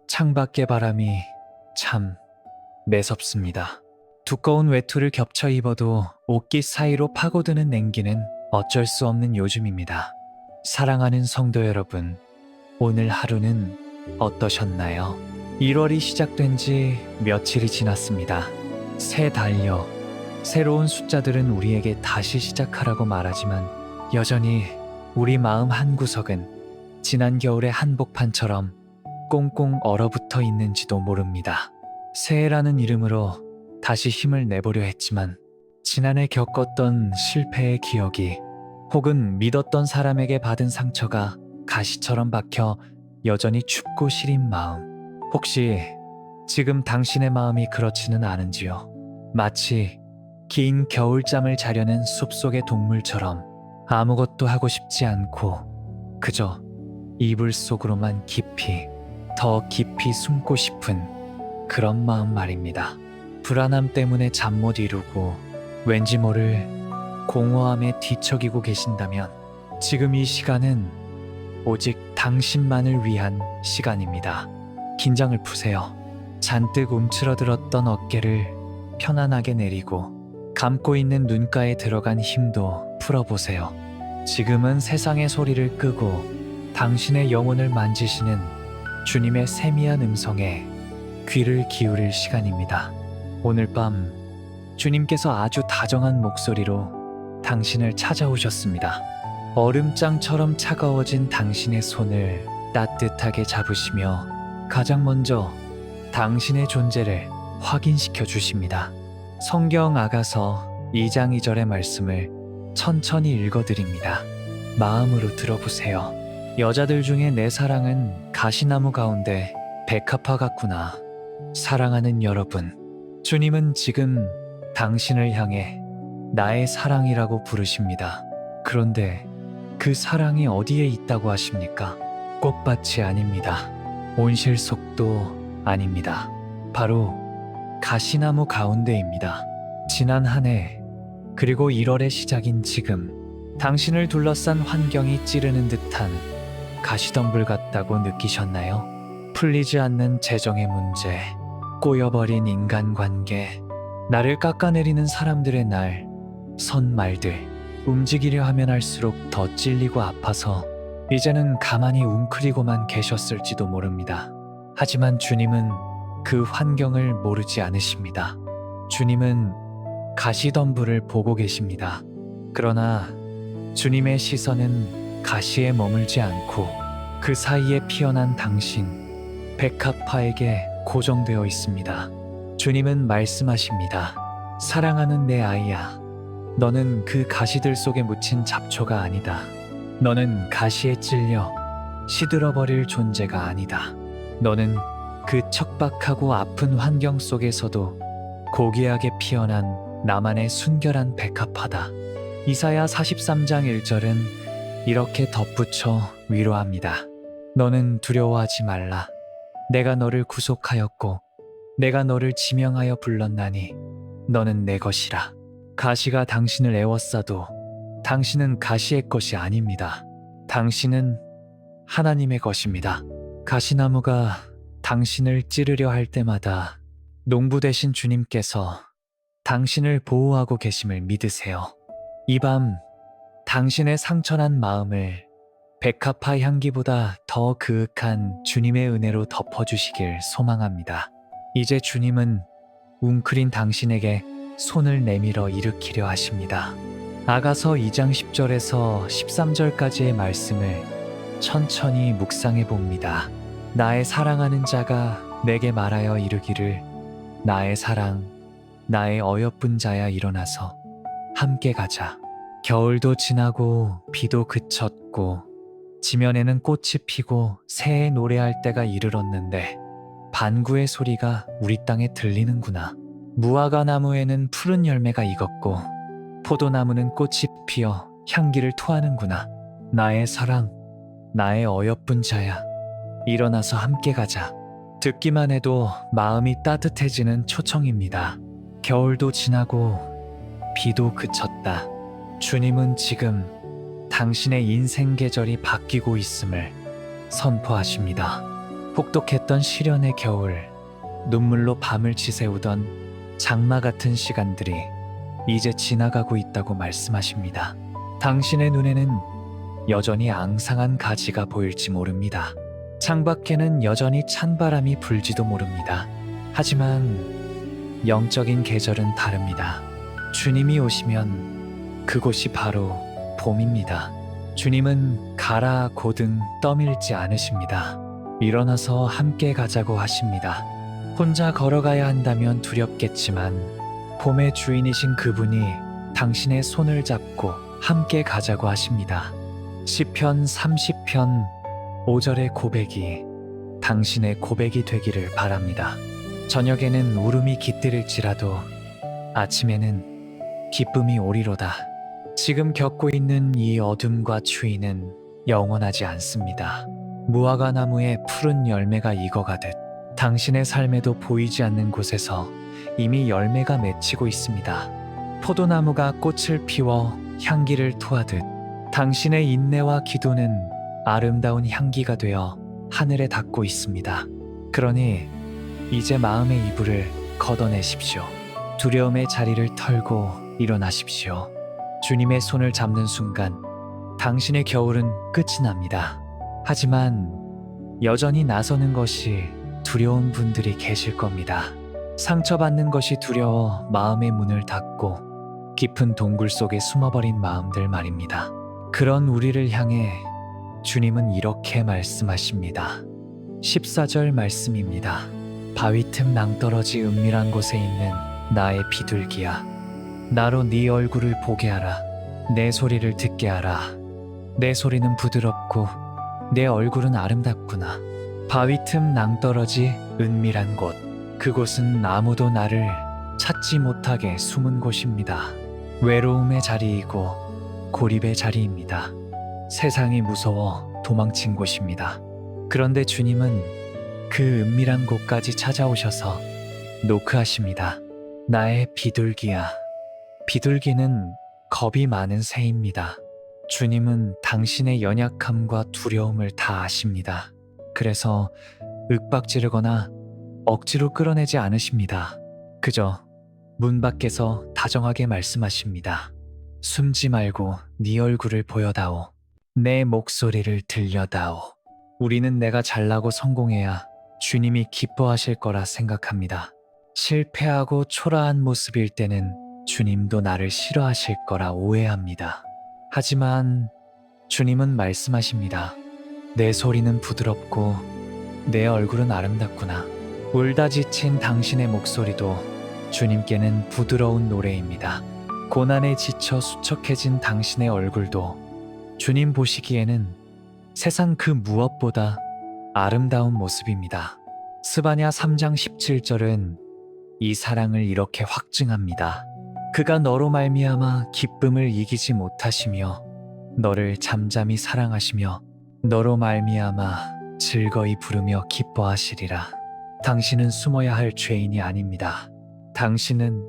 창밖의 바람이 참 매섭습니다. 두꺼운 외투를 겹쳐 입어도 옷깃 사이로 파고드는 냉기는 어쩔 수 없는 요즘입니다. 사랑하는 성도 여러분, 오늘 하루는 어떠셨나요? 1월이 시작된 지 며칠이 지났습니다. 새 달려 새로운 숫자들은 우리에게 다시 시작하라고 말하지만 여전히 우리 마음 한구석은 지난 겨울의 한복판처럼 꽁꽁 얼어붙어 있는지도 모릅니다. 새해라는 이름으로 다시 힘을 내보려 했지만 지난해 겪었던 실패의 기억이 혹은 믿었던 사람에게 받은 상처가 가시처럼 박혀 여전히 춥고 시린 마음. 혹시 지금 당신의 마음이 그렇지는 않은지요? 마치 긴 겨울잠을 자려는 숲속의 동물처럼 아무것도 하고 싶지 않고 그저 이불 속으로만 더 깊이 숨고 싶은 그런 마음 말입니다. 불안함 때문에 잠 못 이루고 왠지 모를 공허함에 뒤척이고 계신다면 지금 이 시간은 오직 당신만을 위한 시간입니다. 긴장을 푸세요. 잔뜩 움츠러들었던 어깨를 편안하게 내리고 감고 있는 눈가에 들어간 힘도 풀어보세요. 지금은 세상의 소리를 끄고 당신의 영혼을 만지시는 주님의 세미한 음성에 귀를 기울일 시간입니다. 오늘 밤 주님께서 아주 다정한 목소리로 당신을 찾아오셨습니다. 얼음장처럼 차가워진 당신의 손을 따뜻하게 잡으시며 가장 먼저 당신의 존재를 확인시켜 주십니다. 성경 아가서 2장 2절의 말씀을 천천히 읽어드립니다. 마음으로 들어보세요. 여자들 중에 내 사랑은 가시나무 가운데 백합화 같구나. 사랑하는 여러분, 주님은 지금 당신을 향해 나의 사랑이라고 부르십니다. 그런데 그 사랑이 어디에 있다고 하십니까? 꽃밭이 아닙니다. 온실 속도 아닙니다. 바로 가시나무 가운데입니다. 지난 한 해, 그리고 1월의 시작인 지금, 당신을 둘러싼 환경이 찌르는 듯한 가시덤불 같다고 느끼셨나요? 풀리지 않는 재정의 문제, 꼬여버린 인간관계, 나를 깎아내리는 사람들의 날, 선말들, 움직이려 하면 할수록 더 찔리고 아파서 이제는 가만히 웅크리고만 계셨을지도 모릅니다. 하지만 주님은 그 환경을 모르지 않으십니다. 주님은 가시덤불을 보고 계십니다. 그러나 주님의 시선은 가시에 머물지 않고 그 사이에 피어난 당신, 백합화에게 고정되어 있습니다. 주님은 말씀하십니다. 사랑하는 내 아이야, 너는 그 가시들 속에 묻힌 잡초가 아니다. 너는 가시에 찔려 시들어버릴 존재가 아니다. 너는 그 척박하고 아픈 환경 속에서도 고귀하게 피어난 나만의 순결한 백합화다. 이사야 43장 1절은 이렇게 덧붙여 위로합니다. 너는 두려워하지 말라. 내가 너를 구속하였고 내가 너를 지명하여 불렀나니 너는 내 것이라. 가시가 당신을 애워싸도 당신은 가시의 것이 아닙니다. 당신은 하나님의 것입니다. 가시나무가 당신을 찌르려 할 때마다 농부 되신 주님께서 당신을 보호하고 계심을 믿으세요. 이 밤 당신의 상처난 마음을 백합화 향기보다 더 그윽한 주님의 은혜로 덮어주시길 소망합니다. 이제 주님은 웅크린 당신에게 손을 내밀어 일으키려 하십니다. 아가서 2장 10절에서 13절까지의 말씀을 천천히 묵상해 봅니다. 나의 사랑하는 자가 내게 말하여 이르기를 나의 사랑, 나의 어여쁜 자야 일어나서 함께 가자. 겨울도 지나고 비도 그쳤고 지면에는 꽃이 피고 새해 노래할 때가 이르렀는데 반구의 소리가 우리 땅에 들리는구나. 무화과 나무에는 푸른 열매가 익었고 포도나무는 꽃이 피어 향기를 토하는구나. 나의 사랑, 나의 어여쁜 자야, 일어나서 함께 가자. 듣기만 해도 마음이 따뜻해지는 초청입니다. 겨울도 지나고 비도 그쳤다. 주님은 지금 당신의 인생 계절이 바뀌고 있음을 선포하십니다. 혹독했던 시련의 겨울, 눈물로 밤을 지새우던 장마 같은 시간들이 이제 지나가고 있다고 말씀하십니다. 당신의 눈에는 여전히 앙상한 가지가 보일지 모릅니다. 창밖에는 여전히 찬바람이 불지도 모릅니다. 하지만 영적인 계절은 다릅니다. 주님이 오시면 그곳이 바로 봄입니다. 주님은 가라 고등 떠밀지 않으십니다. 일어나서 함께 가자고 하십니다. 혼자 걸어가야 한다면 두렵겠지만 봄의 주인이신 그분이 당신의 손을 잡고 함께 가자고 하십니다. 시편 30편 5절의 고백이 당신의 고백이 되기를 바랍니다. 저녁에는 울음이 깃들일지라도 아침에는 기쁨이 오리로다. 지금 겪고 있는 이 어둠과 추위는 영원하지 않습니다. 무화과 나무에 푸른 열매가 익어가듯 당신의 삶에도 보이지 않는 곳에서 이미 열매가 맺히고 있습니다. 포도나무가 꽃을 피워 향기를 토하듯 당신의 인내와 기도는 아름다운 향기가 되어 하늘에 닿고 있습니다. 그러니 이제 마음의 이불을 걷어내십시오. 두려움의 자리를 털고 일어나십시오. 주님의 손을 잡는 순간 당신의 겨울은 끝이 납니다. 하지만 여전히 나서는 것이 두려운 분들이 계실 겁니다. 상처받는 것이 두려워 마음의 문을 닫고 깊은 동굴 속에 숨어버린 마음들 말입니다. 그런 우리를 향해 주님은 이렇게 말씀하십니다. 14절 말씀입니다. 바위 틈 낭떠러지 은밀한 곳에 있는 나의 비둘기야, 나로 네 얼굴을 보게 하라. 내 소리를 듣게 하라. 내 소리는 부드럽고 내 얼굴은 아름답구나. 바위 틈 낭떠러지 은밀한 곳, 그곳은 아무도 나를 찾지 못하게 숨은 곳입니다. 외로움의 자리이고 고립의 자리입니다. 세상이 무서워 도망친 곳입니다. 그런데 주님은 그 은밀한 곳까지 찾아오셔서 노크하십니다. 나의 비둘기야. 비둘기는 겁이 많은 새입니다. 주님은 당신의 연약함과 두려움을 다 아십니다. 그래서 윽박지르거나 억지로 끌어내지 않으십니다. 그저 문 밖에서 다정하게 말씀하십니다. 숨지 말고 네 얼굴을 보여다오. 내 목소리를 들려다오. 우리는 내가 잘나고 성공해야 주님이 기뻐하실 거라 생각합니다. 실패하고 초라한 모습일 때는 주님도 나를 싫어하실 거라 오해합니다. 하지만 주님은 말씀하십니다. 내 소리는 부드럽고 내 얼굴은 아름답구나. 울다 지친 당신의 목소리도 주님께는 부드러운 노래입니다. 고난에 지쳐 수척해진 당신의 얼굴도 주님 보시기에는 세상 그 무엇보다 아름다운 모습입니다. 스바냐 3장 17절은 이 사랑을 이렇게 확증합니다. 그가 너로 말미암아 기쁨을 이기지 못하시며 너를 잠잠히 사랑하시며 너로 말미암아 즐거이 부르며 기뻐하시리라. 당신은 숨어야 할 죄인이 아닙니다. 당신은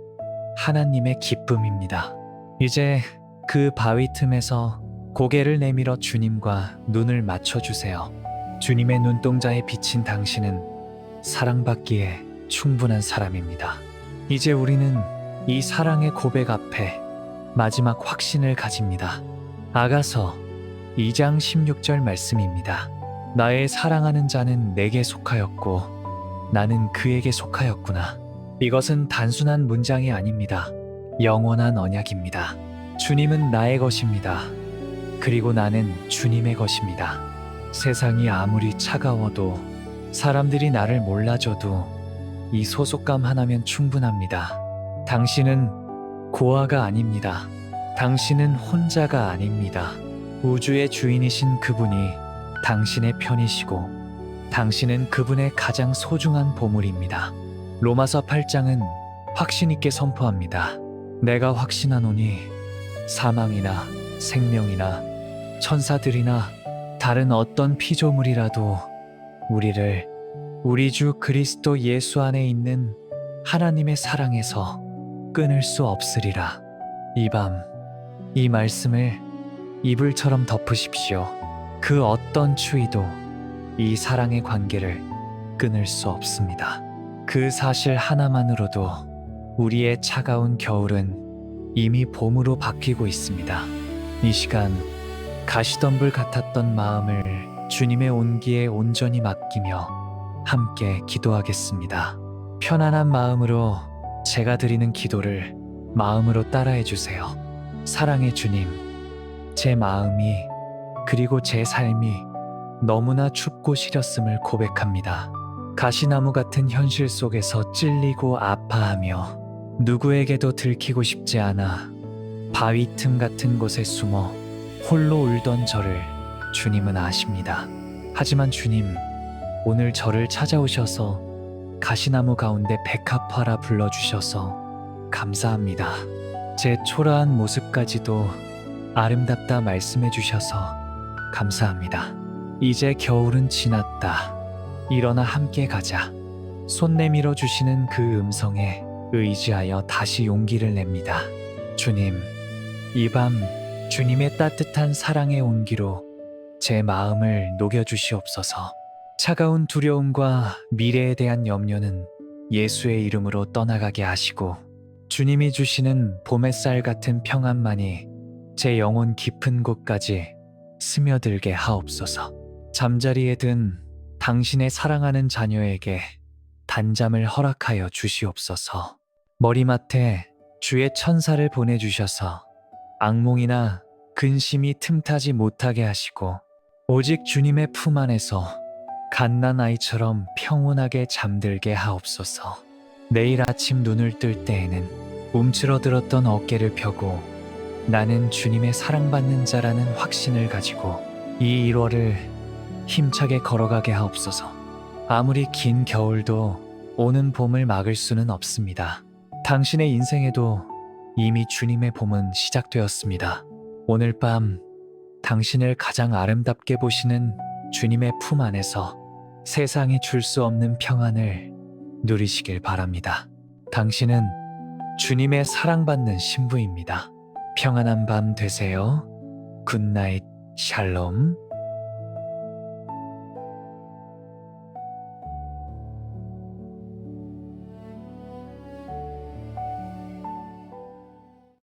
하나님의 기쁨입니다. 이제 그 바위 틈에서 고개를 내밀어 주님과 눈을 맞춰주세요. 주님의 눈동자에 비친 당신은 사랑받기에 충분한 사람입니다. 이제 우리는 이 사랑의 고백 앞에 마지막 확신을 가집니다. 아가서 2장 16절 말씀입니다. 나의 사랑하는 자는 내게 속하였고 나는 그에게 속하였구나. 이것은 단순한 문장이 아닙니다. 영원한 언약입니다. 주님은 나의 것입니다. 그리고 나는 주님의 것입니다. 세상이 아무리 차가워도 사람들이 나를 몰라줘도 이 소속감 하나면 충분합니다. 당신은 고아가 아닙니다. 당신은 혼자가 아닙니다. 우주의 주인이신 그분이 당신의 편이시고 당신은 그분의 가장 소중한 보물입니다. 로마서 8장은 확신 있게 선포합니다. 내가 확신하노니 사망이나 생명이나 천사들이나 다른 어떤 피조물이라도 우리를 우리 주 그리스도 예수 안에 있는 하나님의 사랑에서 끊을 수 없으리라. 이 밤, 이 말씀을 이불처럼 덮으십시오. 그 어떤 추위도 이 사랑의 관계를 끊을 수 없습니다. 그 사실 하나만으로도 우리의 차가운 겨울은 이미 봄으로 바뀌고 있습니다. 이 시간 가시덤불 같았던 마음을 주님의 온기에 온전히 맡기며 함께 기도하겠습니다. 편안한 마음으로 제가 드리는 기도를 마음으로 따라해 주세요. 사랑의 주님, 제 마음이 그리고 제 삶이 너무나 춥고 시렸음을 고백합니다. 가시나무 같은 현실 속에서 찔리고 아파하며 누구에게도 들키고 싶지 않아 바위 틈 같은 곳에 숨어 홀로 울던 저를 주님은 아십니다. 하지만 주님, 오늘 저를 찾아오셔서 가시나무 가운데 백합화라 불러주셔서 감사합니다. 제 초라한 모습까지도 아름답다 말씀해 주셔서 감사합니다. 이제 겨울은 지났다. 일어나 함께 가자. 손 내밀어 주시는 그 음성에 의지하여 다시 용기를 냅니다. 주님, 이 밤 주님의 따뜻한 사랑의 온기로 제 마음을 녹여주시옵소서. 차가운 두려움과 미래에 대한 염려는 예수의 이름으로 떠나가게 하시고 주님이 주시는 봄 햇살 같은 평안만이 제 영혼 깊은 곳까지 스며들게 하옵소서. 잠자리에 든 당신의 사랑하는 자녀에게 단잠을 허락하여 주시옵소서. 머리맡에 주의 천사를 보내주셔서 악몽이나 근심이 틈타지 못하게 하시고 오직 주님의 품 안에서 갓난아이처럼 평온하게 잠들게 하옵소서. 내일 아침 눈을 뜰 때에는 움츠러들었던 어깨를 펴고 나는 주님의 사랑받는 자라는 확신을 가지고 이 1월을 힘차게 걸어가게 하옵소서. 아무리 긴 겨울도 오는 봄을 막을 수는 없습니다. 당신의 인생에도 이미 주님의 봄은 시작되었습니다. 오늘 밤 당신을 가장 아름답게 보시는 주님의 품 안에서 세상이 줄 수 없는 평안을 누리시길 바랍니다. 당신은 주님의 사랑받는 신부입니다. 평안한 밤 되세요. 굿나잇, 샬롬.